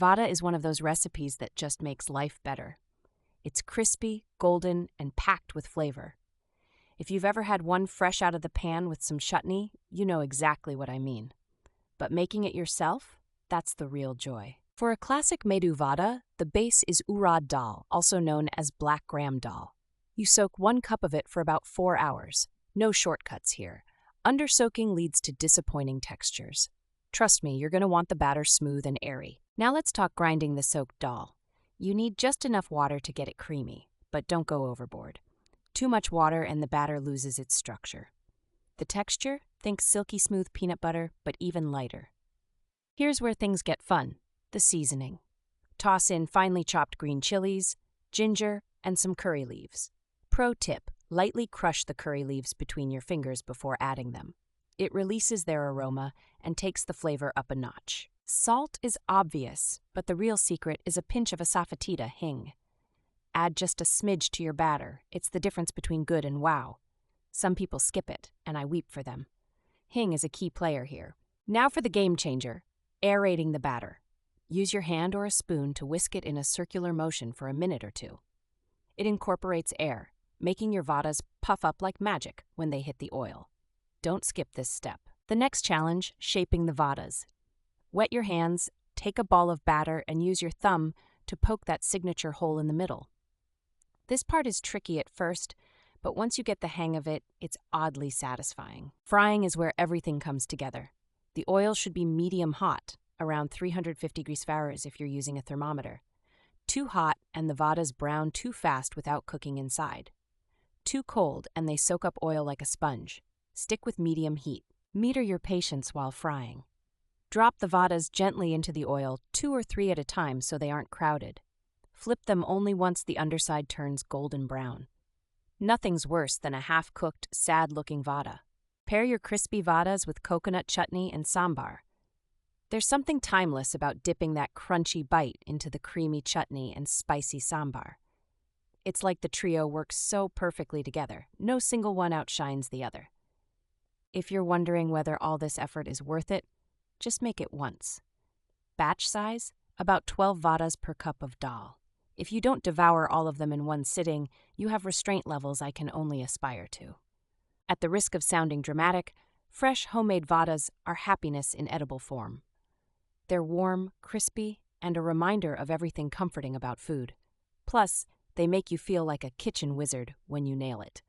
Vada is one of those recipes that just makes life better. It's crispy, golden, and packed with flavor. If you've ever had one fresh out of the pan with some chutney, you know exactly what I mean. But making it yourself, that's the real joy. For a classic medu vada, the base is urad dal, also known as black gram dal. You soak 1 cup of it for about 4 hours. No shortcuts here. Undersoaking leads to disappointing textures. Trust me, you're going to want the batter smooth and airy. Now let's talk grinding the soaked dal. You need just enough water to get it creamy, but don't go overboard. Too much water and the batter loses its structure. The texture? Think silky smooth peanut butter, but even lighter. Here's where things get fun. The seasoning. Toss in finely chopped green chilies, ginger, and some curry leaves. Pro tip, lightly crush the curry leaves between your fingers before adding them. It releases their aroma and takes the flavor up a notch. Salt is obvious, but the real secret is a pinch of asafoetida hing. Add just a smidge to your batter. It's the difference between good and wow. Some people skip it, and I weep for them. Hing is a key player here. Now for the game changer, aerating the batter. Use your hand or a spoon to whisk it in a circular motion for a minute or two. It incorporates air, making your vadas puff up like magic when they hit the oil. Don't skip this step. The next challenge, shaping the vadas. Wet your hands, take a ball of batter, and use your thumb to poke that signature hole in the middle. This part is tricky at first, but once you get the hang of it, it's oddly satisfying. Frying is where everything comes together. The oil should be medium hot, around 350 degrees Fahrenheit if you're using a thermometer. Too hot and the vadas brown too fast without cooking inside. Too cold and they soak up oil like a sponge. Stick with medium heat. Meter your patience while frying. Drop the vadas gently into the oil, 2 or 3 at a time so they aren't crowded. Flip them only once the underside turns golden brown. Nothing's worse than a half-cooked, sad-looking vada. Pair your crispy vadas with coconut chutney and sambhar. There's something timeless about dipping that crunchy bite into the creamy chutney and spicy sambhar. It's like the trio works so perfectly together. No single one outshines the other. If you're wondering whether all this effort is worth it, just make it once. Batch size? About 12 vadas per cup of dal. If you don't devour all of them in one sitting, you have restraint levels I can only aspire to. At the risk of sounding dramatic, fresh homemade vadas are happiness in edible form. They're warm, crispy, and a reminder of everything comforting about food. Plus, they make you feel like a kitchen wizard when you nail it.